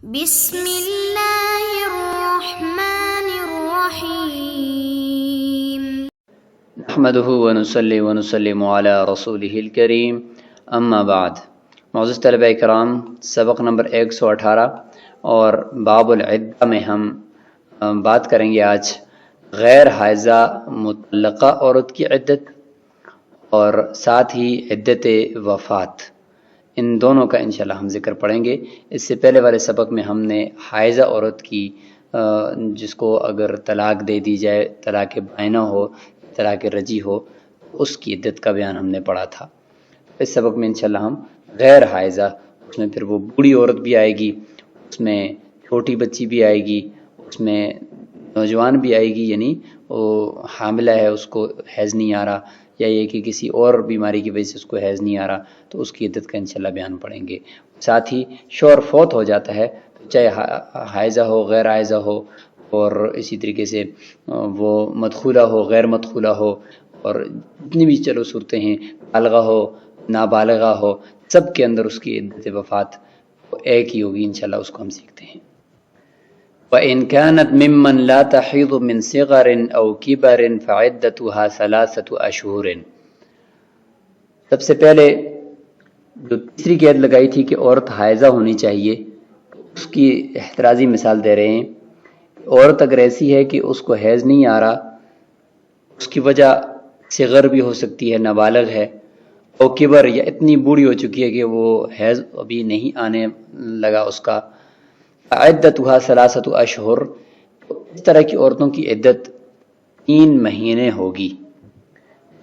بسم اللہ الرحمن الرحیم نحمده ونصلي ونسلم على رسوله الكریم اما بعد۔ معزز طلبہ کرام، سبق نمبر 118 اور باب العدہ میں ہم بات کریں گے آج غیر حائضہ مطلقہ عورت کی عدت اور ساتھ ہی عدت وفات، ان دونوں کا انشاءاللہ ہم ذکر پڑھیں گے۔ اس سے پہلے والے سبق میں ہم نے حائضہ عورت کی جس کو اگر طلاق دے دی جائے، طلاق بائنہ ہو، طلاق رجعی ہو، اس کی عدت کا بیان ہم نے پڑھا تھا۔ اس سبق میں انشاءاللہ ہم غیر حائضہ، اس میں پھر وہ بوڑھی عورت بھی آئے گی، اس میں چھوٹی بچی بھی آئے گی، اس میں نوجوان بھی آئے گی، یعنی وہ حاملہ ہے، اس کو حیض نہیں آ رہا، یا یہ کہ کسی اور بیماری کی وجہ سے اس کو حیض نہیں آ رہا، تو اس کی عدت کا انشاءاللہ بیان پڑھیں گے۔ ساتھ ہی شوہر فوت ہو جاتا ہے، چاہے حائضہ ہو، غیر حائضہ ہو، اور اسی طریقے سے وہ مدخولہ ہو، غیر مدخولہ ہو، اور جتنی بھی چلو صورتیں ہیں، بالغہ ہو، نابالغہ ہو، سب کے اندر اس کی عدت وفات ایک ہی ہوگی انشاءاللہ، اس کو ہم سیکھتے ہیں۔ وَإِنْ كَانَتْ مِمَّنْ لَا تَحِيضُ مِنْ صِغَرٍ أَوْ كِبَرٍ فَعِدَّتُهَا 3 أشهر۔ سب سے پہلے جو تیسری قید لگائی تھی کہ عورت حائضہ ہونی چاہیے، اس کی احترازی مثال دے رہے ہیں۔ عورت اگر ایسی ہے کہ اس کو حیض نہیں آ رہا، اس کی وجہ صغر بھی ہو سکتی ہے، نابالغ ہے، اور کبر یا اتنی بوڑھی ہو چکی ہے کہ وہ حیض ابھی نہیں آنے لگا اس کا، عدتها 3 أشهر، اس طرح کی عورتوں کی عدت 3 مہینے ہوگی۔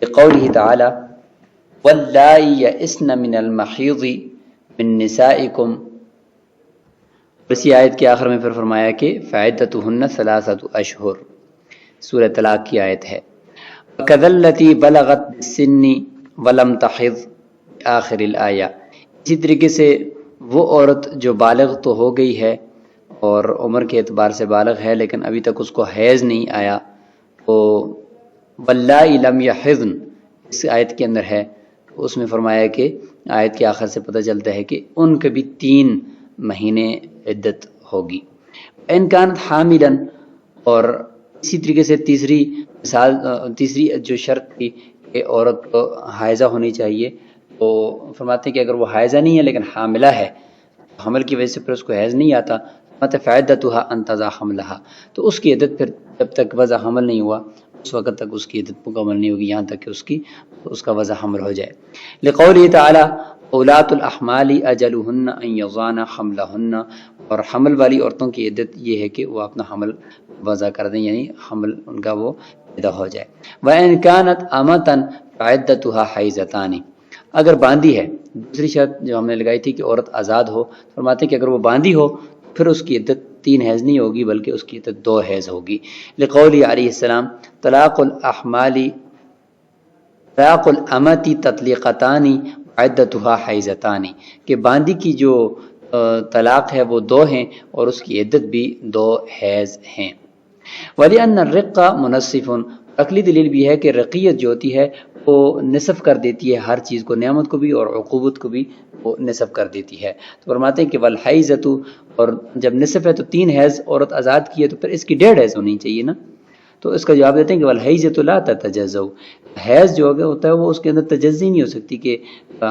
قوله تعالی واللائی یئسن من المحیض من نسائکم، اسی آیت کے آخر میں پھر فرمایا کہ فعدتهن 3 أشهر، سورہ طلاق کی آیت ہے۔ وَكَذَا الَّتِي بَلَغَتْ بِالسِّنِّ وَلَمْ تَحِضْ، آخر الآیہ۔ اسی طریقے سے وہ عورت جو بالغ تو ہو گئی ہے اور عمر کے اعتبار سے بالغ ہے، لیکن ابھی تک اس کو حیض نہیں آیا، تو واللائی لم یحضن اس آیت کے اندر ہے، اس میں فرمایا کہ آیت کے آخر سے پتہ چلتا ہے کہ ان کے بھی 3 مہینے عدت ہوگی۔ ان کانت حاملا، اور اسی طریقے سے تیسری جو شرط تھی کہ عورت کو حائضہ ہونی چاہیے، تو فرماتے ہیں کہ اگر وہ حائضہ نہیں ہے لیکن حاملہ ہے، حمل کی وجہ سے پھر اس کو حیض نہیں آتا، فعدتها ان تضع حملها، تو اس کی عدت پھر جب تک وضع حمل نہیں ہوا اس وقت تک اس کی عدت مکمل نہیں ہوگی، یہاں تک کہ اس کا وضع حمل ہو جائے۔ لقوله تعالی اولاۃ الاحمال اجلهن ان یضعن حملهن، اور حمل والی عورتوں کی عدت یہ ہے کہ وہ اپنا حمل وضع کر دیں، یعنی حمل ان کا وہ پیدا ہو جائے۔ وان كانت امۃ فعدتها حیضتان، اگر باندھی ہے، دوسری شرط جو ہم نے لگائی تھی کہ عورت آزاد ہو، فرماتے ہیں کہ اگر وہ باندھی ہو پھر اس کی عدت 3 حیض نہیں ہوگی بلکہ اس کی عدت 2 حیض ہوگی۔ لقوله علیہ السلام طلاق الامۃ تطلیقتان عدتها حیضتان، کہ باندھی کی جو طلاق ہے وہ 2 ہیں اور اس کی عدت بھی 2 حیض ہیں۔ وَلِأَنَّ الرِّقَّ مُنَصِّفٌ، عقلی دلیل بھی ہے کہ رقیت جو ہوتی ہے وہ نصف کر دیتی ہے ہر چیز کو، نعمت کو بھی اور عقوبت کو بھی وہ نصف کر دیتی ہے۔ تو فرماتے ہیں کہ والحیضۃ، اور جب نصف ہے تو 3 حیض عورت آزاد کی ہے تو پھر اس کی 1.5 حیض ہونی چاہیے نا، تو اس کا جواب دیتے ہیں کہ والحیضۃ لا تتجزأ، حیض جو ہوتا ہے وہ اس کے اندر تجزی نہیں ہو سکتی کہ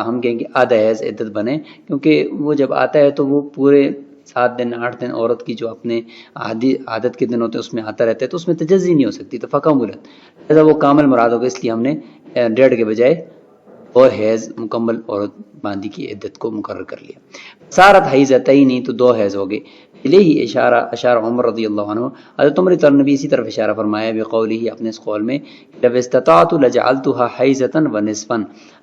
ہم کہیں کہ آدھا حیض عدت بنے، کیونکہ وہ جب آتا ہے تو وہ پورے 7 دن 8 دن عورت کی جو اپنے عادت کے دن ہوتے ہیں اس میں آتا رہتا ہے، تو اس میں تجزی نہیں ہو سکتی، تو فکملت، لہذا وہ کامل مراد ہوگا، اس لیے ہم نے 1.5 کے بجائے 2 حیض مکمل عورت باندھی کی عدت کو مقرر کر لیا۔ صارت حیضتین، تو 2 حیض ہو گئے۔ الیہ اشار عمر رضی اللہ عنہ، حضرت عمر نبی اسی طرف اشارہ فرمایا بقولہ، اپنے اس قول میں، لو استطعت لجعلتها حیضۃ ونصفا،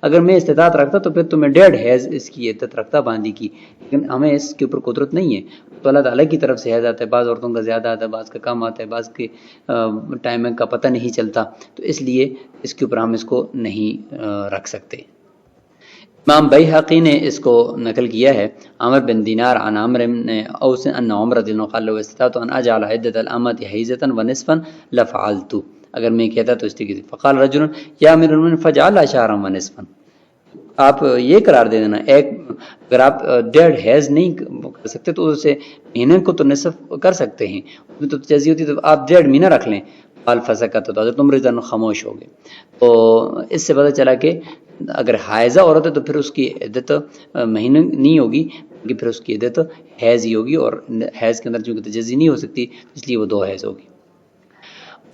اگر میں استطاعت رکھتا تو پھر تو میں 1.5 حیض اس کی عدت رکھتا باندھی کی، لیکن ہمیں اس کے اوپر قدرت نہیں ہے، تو اللہ تعالیٰ کی طرف سے حیض آتا ہے، بعض عورتوں کا زیادہ آتا ہے، بعض کا کم آتا ہے، بعض کے ٹائمنگ کا پتہ نہیں چلتا، تو اس لیے اس کے اوپر ہم اس کو نہیں رکھ سکتے۔ امام بیہقی نے اس کو نقل کیا ہے، عمر بن دینار عن عمر بن اوس ان عمر رضی اللہ عنہ قال لو استطعت ان اجعل عدۃ الامۃ حیضۃ ونصفا لفعلت، اگر میں کہتا تو اس طریقے سے، فقال رجل یا امیر المؤمنین فاجعلها شهرا ونصفا، آپ یہ قرار دے دینا ایک، اگر آپ ڈیڑھ حیض نہیں کر سکتے تو اسے مہینے کو تو نصف کر سکتے ہیں، اس میں تو تجزی ہوتی ہے، تو آپ 1.5 مہینہ رکھ لیں، فال فسقت تو حضرت عمر رضی خاموش ہو گئے۔ تو اس سے پتہ چلا کہ اگر حائضہ عورت ہے تو پھر اس کی عدت مہینے نہیں ہوگی بلکہ پھر اس کی عدت حیض ہی ہوگی، اور حیض کے اندر چونکہ تجزی نہیں ہو سکتی اس لیے وہ 2 حیض ہوگی۔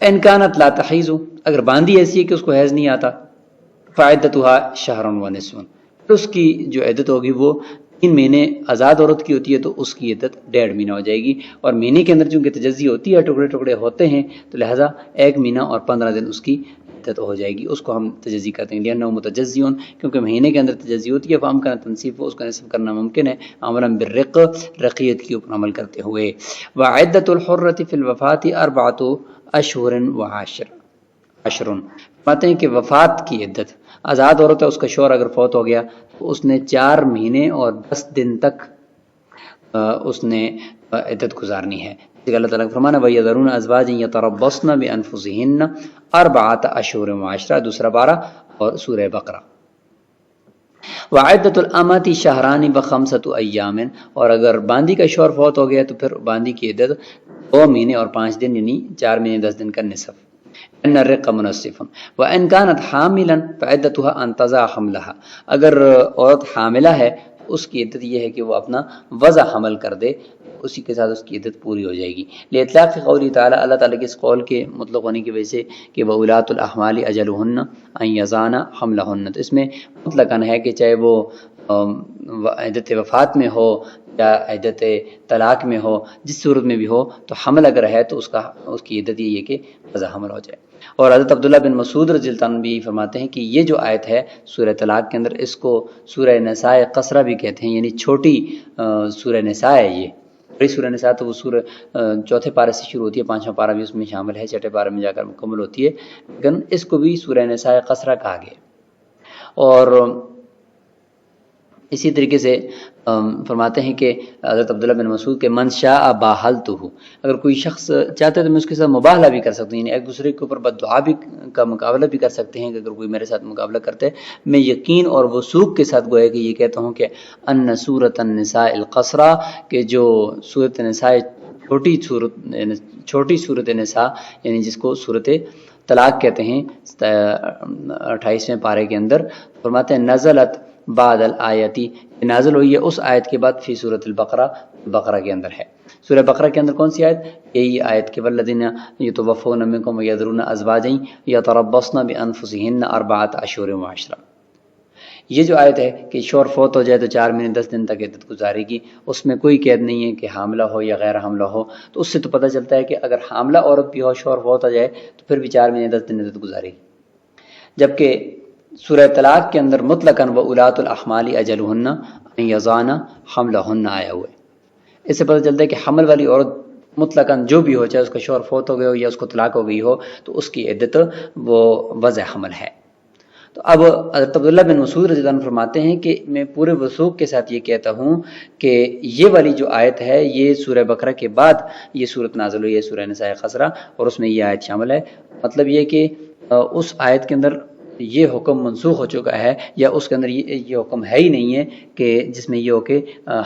ان کانت لا تحیض، اگر باندھی ایسی ہے کہ اس کو حیض نہیں آتا، فعدتها شہر و نصف، پھر اس کی جو عدت ہوگی وہ 3 مہینے آزاد عورت کی ہوتی ہے تو اس کی عدت 1.5 مہینہ ہو جائے گی، اور مہینے کے اندر چونکہ تجزی ہوتی ہے، ٹکڑے ٹکڑے ہوتے ہیں، تو لہٰذا 1 مہینہ اور 15 دن اس کی عدت ہو جائے گی، اس کو ہم تجزی کہتے ہیں، لأنه متجزیون، کیونکہ مہینے کے اندر تجزی ہوتی ہے، فہم کا تنصیف، اس کا نصف کرنا ممکن ہے، عملا بالرق، رقیت کے اوپر عمل کرتے ہوئے۔ وعدۃ الحرۃ فی الوفاۃ 4 اشہر و10 فرماتے ہیں کہ وفات کی عدت، آزاد عورت ہے، اس کا شوہر اگر فوت ہو گیا تو اس نے 4 مہینے اور 10 دن تک اس نے عدت گزارنی ہے۔ اللہ تعالیٰ کا فرمانا وَيَذَرُونَ أَزْوَاجًا يَتَرَبَّصْنَ بِأَنفُسِهِنَّ 4 اشہر و10، دوسرا پارہ اور سورہ بقرہ۔ وعدۃ الامۃ شہران و5 ایام، اور اگر باندی کا شوہر فوت ہو گیا تو پھر باندی کی عدت 2 مہینے اور 5 دن، یعنی 4 مہینے 10 دن کا نصف۔ ان الرق منصف وان كانت حاملا فعدتها ان تضع حملها، اگر عورت حاملہ ہے تو اس کی عدت یہ ہے کہ وہ اپنا وضع حمل کر دے، اسی کے ساتھ اس کی عدت پوری ہو جائے گی۔ لاطلاق قولی تعالی، اللہ تعالیٰ کے اس قول کے مطلق ہونے کی وجہ سے کہ وَأُولَاتُ الْأَحْمَالِ أَجَلُهُنَّ أَن يَضَعْنَ حَمْلَهُنَّ، تو اس میں مطلقاً ہے کہ چاہے وہ عدت وفات میں ہو یا عدت طلاق میں ہو، جس صورت میں بھی ہو، تو حمل اگر ہے تو اس کی عدت یہ ہے کہ وضع حمل ہو جائے۔ اور حضرت عبداللہ بن مسعود رضی اللہ عنہ بھی فرماتے ہیں کہ یہ جو آیت ہے سورہ طلاق کے اندر، اس کو سورہ نساء قصرہ بھی کہتے ہیں، یعنی چھوٹی سورہ نساء ہے یہ۔ بڑی سورہ نساء تو وہ سورہ 4 پارے سے شروع ہوتی ہے، 5واں پارہ بھی اس میں شامل ہے، 6 پارے میں جا کر مکمل ہوتی ہے، لیکن اس کو بھی سورہ نساء قصرہ کہا گیا۔ اور اسی طریقے سے فرماتے ہیں کہ حضرت عبداللہ بن مسعود کے من شاء باہلتہ، اگر کوئی شخص چاہتے تو میں اس کے ساتھ مباہلہ بھی کر سکتا ہوں، یعنی ایک دوسرے کے اوپر بد دعا بھی کا مقابلہ بھی کر سکتے ہیں، کہ اگر کوئی میرے ساتھ مقابلہ کرتے ہے، میں یقین اور وثوق کے ساتھ گویا کہ یہ کہتا ہوں کہ ان سورۃ النساء القصرہ، کہ جو سورۃ نساء چھوٹی سورۃ نساء، یعنی جس کو سورۃ طلاق کہتے ہیں، 28ویں پارے کے اندر فرماتے ہیں نزلت بعد الآیتی، نازل ہوئی ہے اس آیت کے بعد فی سورۃ البقرہ، بقرہ کے اندر ہے۔ سورہ بقرہ کے اندر کون سی آیت؟ یہی آیت کہ والذین یتوفون منکم ویذرون ازواجا یتربصن بانفسہن 4 اشہر و10، یہ جو آیت ہے کہ شوہر فوت ہو جائے تو 4 مہینے 10 دن تک عدت گزارے گی، اس میں کوئی قید نہیں ہے کہ حاملہ ہو یا غیر حاملہ ہو، تو اس سے تو پتہ چلتا ہے کہ اگر حاملہ عورت بھی ہو، شوہر فوت ہو جائے تو پھر بھی 4 مہینے 10 دن عدت گزارے گی۔ جبکہ سورہ طلاق کے اندر مطلقاً وَأُولَاتُ الْأَحْمَالِ أَجَلُهُنَّ أَن يَضَعْنَ حَمْلَهُنَّ آیا ہوا ہے۔ اس سے پتہ چلتا ہے کہ حمل والی عورت مطلقاً جو بھی ہو، چاہے اس کا شوہر فوت ہو گیا ہو یا اس کو طلاق ہو گئی ہو، تو اس کی عدت وہ وضع حمل ہے۔ تو اب حضرت عبداللہ بن مسعود رضی اللہ عنہ فرماتے ہیں کہ میں پورے وثوق کے ساتھ یہ کہتا ہوں کہ یہ والی جو آیت ہے یہ سورہ بقرہ کے بعد یہ صورت نازل ہوئی ہے، سورہ نساء قصرہ، اور اس میں یہ آیت شامل ہے۔ مطلب یہ کہ اس آیت کے اندر یہ حکم منسوخ ہو چکا ہے، یا اس کے اندر یہ حکم ہے ہی نہیں ہے کہ جس میں یہ ہو کہ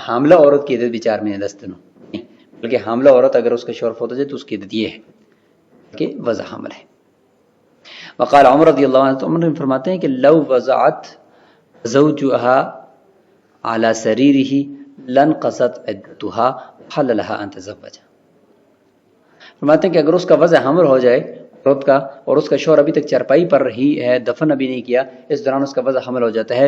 حاملہ عورت کی عدت بھی 4 مہینے 10 دن ہو، نہیں، بلکہ حاملہ عورت اگر اس کا شوہر فوت ہو جائے تو اس کی عدت یہ ہے کہ وضع حمل ہے۔ وقال عمر رضی اللہ عنہ، تو عمر فرماتے ہیں کہ لو وضعت زوجها على سريره لانقصت عدتها حل لها ان تزوج، فرماتے ہیں کہ اگر اس کا وضع حمل ہو جائے عورت کا، اور اس کا شوہر ابھی تک چارپائی پر رہی ہے، دفن ابھی نہیں کیا، اس دوران اس کا وضع حمل ہو جاتا ہے،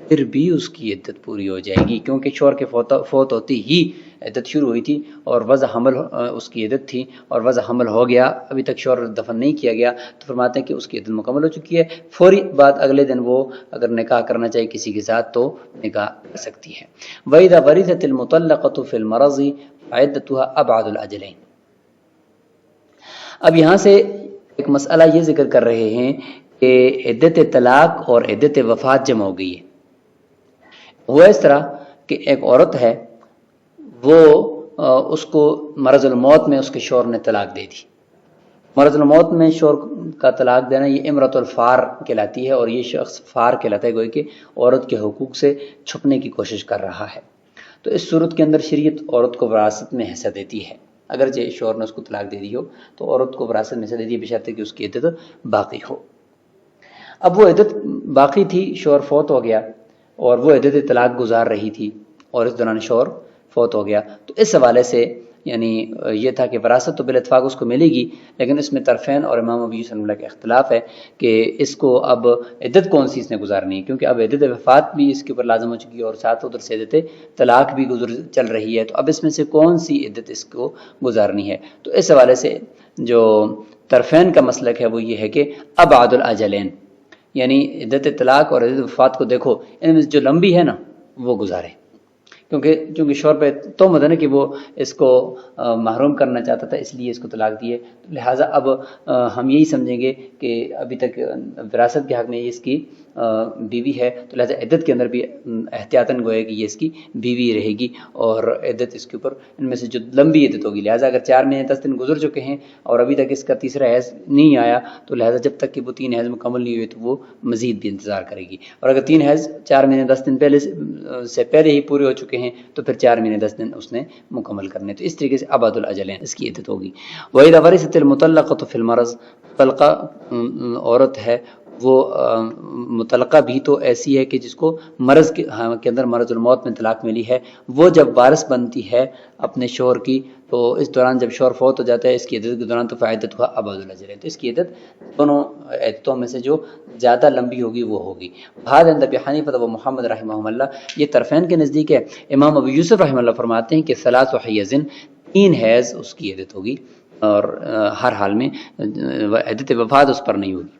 پھر بھی اس کی عدت پوری ہو جائے گی، کیونکہ شوہر کے فوت ہوتی ہی عدت شروع ہوئی تھی، اور وضع حمل اس کی عدت تھی، اور وضع حمل ہو گیا، ابھی تک شوہر دفن نہیں کیا گیا، تو فرماتے ہیں کہ اس کی عدت مکمل ہو چکی ہے، فوری بعد اگلے دن وہ اگر نکاح کرنا چاہے کسی کے ساتھ تو نکاح کر سکتی ہے۔ وَإِذَا وَرِثَتِ الْمُطَلَّقَةُ فِي الْمَرَضِ فَعِدَّتُهَا أَبْعَدُ الْأَجَلَيْنِ، اب یہاں سے ایک مسئلہ یہ ذکر کر رہے ہیں کہ عدت طلاق اور عدت وفات جمع ہو گئی ہے۔ وہ اس طرح کہ ایک عورت ہے، وہ اس کو مرض الموت میں اس کے شوہر نے طلاق دے دی، مرض الموت میں شوہر کا طلاق دینا یہ امرۃ الفار کہلاتی ہے، اور یہ شخص فار کہلاتا ہے، گویا کہ عورت کے حقوق سے چھپنے کی کوشش کر رہا ہے۔ تو اس صورت کے اندر شریعت عورت کو وراثت میں حصہ دیتی ہے، اگرچہ شوہر نے اس کو طلاق دے دی ہو تو عورت کو وراثت میں حصہ دیتی ہے بشرط کہ اس کی عدت باقی ہو۔ اب وہ عدت باقی تھی، شوہر فوت ہو گیا اور وہ عدت طلاق گزار رہی تھی اور اس دوران شوہر فوت ہو گیا، تو اس حوالے سے یعنی یہ تھا کہ وراثت تو بالاتفاق اس کو ملے گی، لیکن اس میں طرفین اور امام ابو یوسف رحمہ اللہ کا اختلاف ہے کہ اس کو اب عدت کون سی اس نے گزارنی ہے، کیونکہ اب عدت وفات بھی اس کے اوپر لازم ہو چکی ہے اور ساتھ ادھر سے عدت طلاق بھی چل رہی ہے، تو اب اس میں سے کون سی عدت اس کو گزارنی ہے۔ تو اس حوالے سے جو طرفین کا مسلک ہے وہ یہ ہے کہ ابعد الاجلین، یعنی عدت طلاق اور عدت وفات کو دیکھو، ان میں جو لمبی ہے نا وہ گزارے، چونکہ شوہر پہ تہمت ہے نا کہ وہ اس کو محروم کرنا چاہتا تھا، اس لیے اس کو طلاق دیے، لہٰذا اب ہم یہی سمجھیں گے کہ ابھی تک وراثت کے حق میں یہ اس کی بیوی ہے، تو لہٰذا عدت کے اندر بھی احتیاطاً گویا کہ یہ اس کی بیوی رہے گی، اور عدت اس کے اوپر ان میں سے جو لمبی عدت ہوگی، لہٰذا اگر 4 مہینے 10 دن گزر چکے ہیں اور ابھی تک اس کا تیسرا حیض نہیں آیا، تو لہٰذا جب تک کہ وہ 3 حیض مکمل نہیں ہوئے تو وہ مزید بھی انتظار کرے گی، اور اگر 3 حیض 4 مہینے 10 دن سے پہلے ہی پورے ہو چکے ہیں تو پھر 4 مہینے 10 دن اس نے مکمل کرنے، تو اس طریقے سے ابعد الاجلین اس کی عدت ہوگی۔ وَإِذَا وَرِثَتِ الْمُطَلَّقَةُ فِي الْمَرَضِ، مطلقہ عورت ہے وہ مطلقہ بھی تو ایسی ہے کہ جس کو مرض کے اندر مرض الموت میں طلاق ملی ہے، وہ جب وارث بنتی ہے اپنے شوہر کی، تو اس دوران جب شوہر فوت ہو جاتا ہے اس کی عدت کے دوران تو فعدت ہوا ابعد الاجلین، تو اس کی عدت دونوں عدتوں میں سے جو زیادہ لمبی ہوگی وہ ہوگی۔ بہاد عند ابی حنیفہ و محمد رحمہ اللہ، یہ طرفین کے نزدیک ہے۔ امام ابو یوسف رحمہ اللہ فرماتے ہیں کہ 3 حیض، 3 حیض اس کی عدت ہوگی، اور ہر حال میں عدت وفات اس پر نہیں ہوگی۔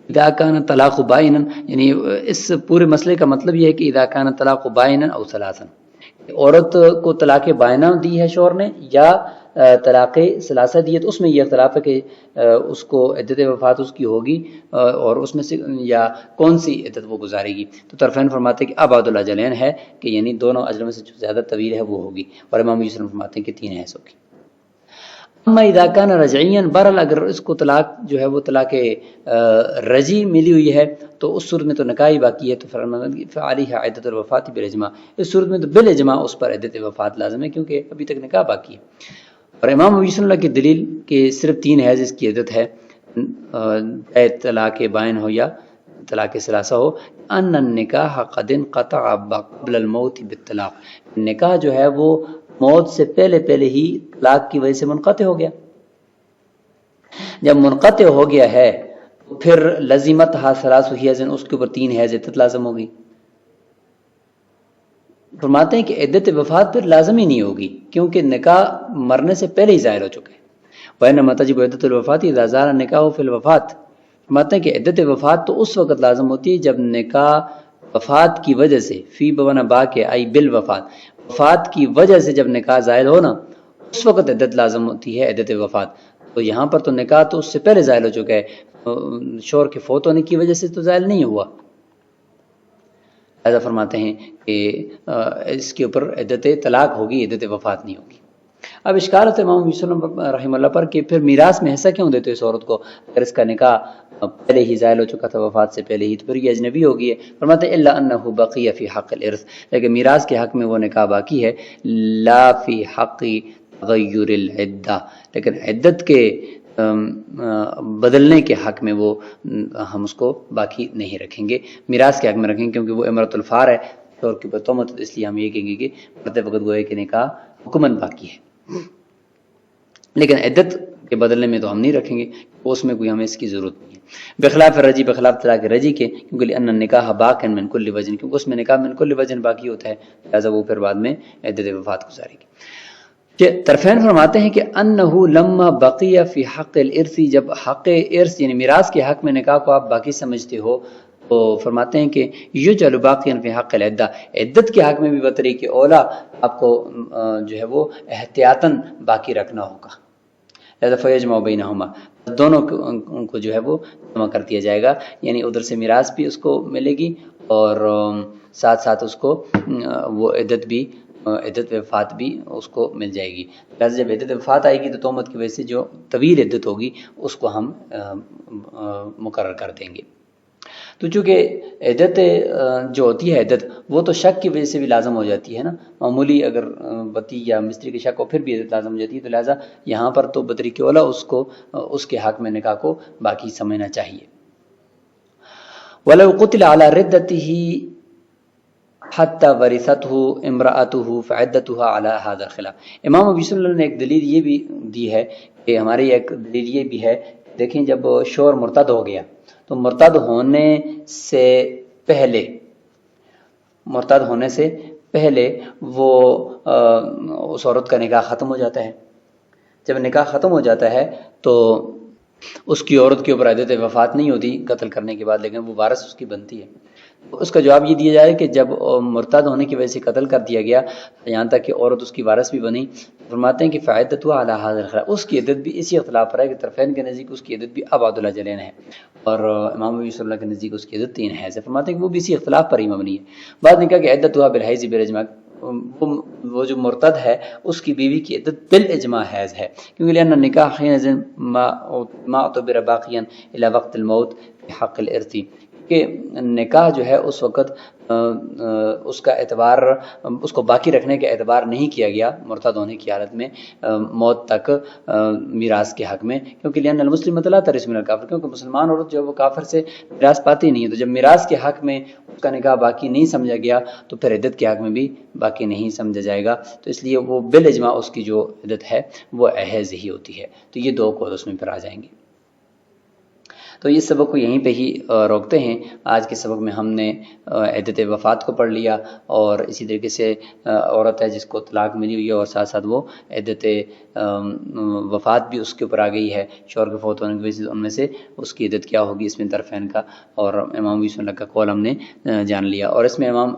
اذا کان طلاق بائنا، یعنی اس پورے مسئلے کا مطلب یہ ہے کہ اذا کان طلاق بائنا او ثلاثا، عورت کو طلاق بائنا دی ہے شوہر نے یا طلاق ثلاثہ دی ہے، تو اس میں یہ اختلاف ہے کہ اس کو عدت وفات اس کی ہوگی اور اس میں سے یا کون سی عدت وہ گزارے گی، تو طرفین فرماتے ہیں کہ ابعد الاجلین ہے، کہ یعنی دونوں اجل میں سے جو زیادہ طویل ہے وہ ہوگی، اور امام یوسف فرماتے ہیں کہ 3 حیض ہوگی۔ اما اذا کان رجعیا، بہرحال اگر اس کو طلاق جو ہے وہ طلاق رجعی ملی ہوئی ہے تو اس صورت میں تو نکاح ہی باقی ہے، تو فعلیہ عدت الوفات بالاجماع، اس صورت میں تو بالاجماع اس پر عدت وفات لازم ہے، کیونکہ ابھی تک نکاح باقی ہے۔ اور امام ابو یوسف کی دلیل کہ صرف 3 حیض اس کی عدت ہے، طلاق بائن ہو یا طلاق ثلاثہ ہو، ان النکاح قد انقطع قبل الموت بالطلاق، نکاح جو ہے وہ موت سے پہلے ہی طلاق کی وجہ سے منقطع ہو گیا۔ جب منقطع ہو گیا ہے تو پھر لزمتھا 3 حیض، اس کے اوپر 3 حیض عدت لازم ہوگی۔ فرماتے ہیں کہ عدت وفات پھر لازم ہی نہیں ہوگی، کیونکہ نکاح مرنے سے پہلے ہی ظاہر ہو چکا ہے۔ وَإِنَّمَا تَجِبُ عِدَّةُ الْوَفَاةِ إِذَا زَالَ النِّكَاحُ فِي الْوَفَاةِ، فرماتے ہیں کہ عدت وفات تو اس وقت لازم ہوتی ہے جب نکاح وفات کی وجہ سے، فی بمعنی با کے آئی بالوفات، وفات کی وجہ سے جب نکاح زائل ہو نا اس وقت عدت لازم ہوتی ہے، عدت وفات۔ تو یہاں پر تو نکاح تو اس سے پہلے زائل ہو چکا ہے، شوہر کے فوت ہونے کی وجہ سے تو زائل نہیں ہوا، ایسا فرماتے ہیں کہ اس کے اوپر عدت طلاق ہوگی، عدت وفات نہیں ہوگی۔ اب اشکال ہوتا ہے امام یوسف رحمہ اللہ پر کہ پھر میراث میں حصہ کیوں دیتے اس عورت کو، اگر اس کا نکاح پہلے ہی زائل ہو چکا تھا وفات سے پہلے ہی، تو پھر یہ اجنبی ہو گئی ہے۔ فرماتے ہیں الا انہ بقی فی حق الارث، لیکن میراث کے حق میں وہ نکاح باقی ہے، لا فی حق تغیر العدہ، لیکن عدت کے بدلنے کے حق میں وہ ہم اس کو باقی نہیں رکھیں گے، میراث کے حق میں رکھیں گے، کیونکہ وہ امرۃ الفار ہے اور کی تہمت، اس لیے ہم یہ کہیں گے کہ مرتے وقت گویا کہ نکاح حکمن باقی ہے، لیکن عدت کے بدلنے میں تو ہم نہیں رکھیں گے، اس میں کوئی ہمیں اس کی ضرورت نہیں ہے۔ بخلاف رجی، بخلاف طلاق رجی کے، کیونکہ ان النکاح باق من کل وجہ، کیونکہ اس میں نکاح من کل وجہ باقی ہوتا ہے، لہٰذا وہ پھر بعد میں عدت وفات گزارے گی۔ کہ طرفین فرماتے ہیں کہ انہ لما بقی فی حق الارث، جب حق ارث یعنی میراث کے حق میں نکاح کو آپ باقی سمجھتے ہو تو فرماتے ہیں کہ یجعل باقیا فی حق العدہ، عدت کے حق میں بھی بطریق اولا آپ کو جو ہے وہ احتیاطاً باقی رکھنا ہوگا، لہذا فیجمع بینہما، دونوں کو جو ہے وہ جمع کر دیا جائے گا، یعنی ادھر سے میراث بھی اس کو ملے گی اور ساتھ ساتھ اس کو وہ عدت بھی عدت وفات بھی اس کو مل جائے گی۔ لہٰذا جب عدت وفات آئے گی تو تہمت کی وجہ سے جو طویل عدت ہوگی اس کو ہم مقرر کر دیں گے۔ تو چونکہ عدت جو ہوتی ہے عدت وہ تو شک کی وجہ سے بھی لازم ہو جاتی ہے نا، معمولی اگر بتی یا مستری کے شک ہو پھر بھی عدت لازم ہو جاتی ہے، تو لہٰذا یہاں پر تو بطریق اولا اس کے حق میں نکاح کو باقی سمجھنا چاہیے۔ وَلَوْ قُتِلَ عَلَى رِدَّتِهِ حتی ورثته امرأته فعدتها على هذا الخلاف۔ امام ابو یوسف نے ایک دلیل یہ بھی دی ہے کہ ہماری ایک دلیل یہ بھی ہے، دیکھیں جب شوہر مرتد ہو گیا تو مرتد ہونے سے پہلے وہ اس عورت کا نکاح ختم ہو جاتا ہے۔ جب نکاح ختم ہو جاتا ہے تو اس کی عورت کے اوپر عدت وفات نہیں ہوتی قتل کرنے کے بعد، لیکن وہ وارث اس کی بنتی ہے۔ اس کا جواب یہ دیا جائے کہ جب مرتد ہونے کی وجہ سے قتل کر دیا گیا یہاں تک کہ عورت اس کی وارث بھی بنی، فرماتے ہیں کہ فعدتها علی هذا الخلاف، اس کی عدت بھی اسی اختلاف پر ہے کہ طرفین کے نزدیک اس کی عدت بھی ابعد الاجلین ہے، اور امام ابی صلی اللہ کے نزدیک اس کی عدت 3 حیض ہے۔ فرماتے ہیں کہ وہ بھی اسی اختلاف پر ہی مبنی ہے۔ بعد نے کہا کہ عدتها بالحیض بالاجماع، وہ جو مرتد ہے اس کی بیوی کی عدت بالاجماع حیض ہے، کیونکہ لأن النکاح حینئذ ما اعتبر باقیا الی وقت الموت بحق الارث، کہ نکاح جو ہے اس وقت اس کا اعتبار، اس کو باقی رکھنے کا اعتبار نہیں کیا گیا مرتد ہونے کی حالت میں موت تک میراث کے حق میں، کیونکہ لأن المسلم لا ترث من الکافر، کیونکہ مسلمان عورت جو ہے وہ کافر سے میراث پاتی نہیں ہے، تو جب میراث کے حق میں اس کا نکاح باقی نہیں سمجھا گیا تو پھر عدت کے حق میں بھی باقی نہیں سمجھا جائے گا، تو اس لیے وہ بالاجماع اس کی جو عدت ہے وہ حیض ہی ہوتی ہے۔ تو یہ 2 قول اس میں پھر آ جائیں گے۔ تو اس سبق کو یہیں پہ ہی روکتے ہیں۔ آج کے سبق میں ہم نے عدت وفات کو پڑھ لیا، اور اسی طریقے سے عورت ہے جس کو طلاق ملی ہوئی ہے اور ساتھ ساتھ وہ عدت وفات بھی اس کے اوپر آ گئی ہے شوہر کے فوت ہونے کی وجہ سے، ان میں سے اس کی عدت کیا ہوگی اس میں طرفین کا، اور امام ابی صلی اللہ کا قول ہم نے جان لیا، اور اس میں امام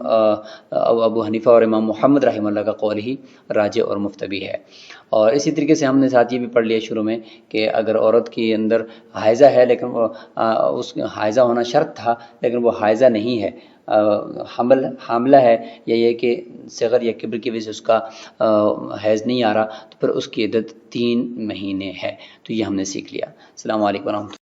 ابو حنیفہ اور امام محمد رحمہ اللہ کا قول ہی راجح اور مفتبی ہے۔ اور اسی طریقے سے ہم نے ساتھ یہ بھی پڑھ لیا شروع میں کہ اگر عورت کے اندر حائضہ ہے لیکن وہ اس حائضہ ہونا شرط تھا لیکن وہ حائضہ نہیں ہے، حاملہ ہے، یا یہ کہ صغر یا کبر کی وجہ سے اس کا حیض نہیں آ رہا، تو پھر اس کی عدت 3 مہینے ہے۔ تو یہ ہم نے سیکھ لیا۔ السلام علیکم ورحمۃ اللہ۔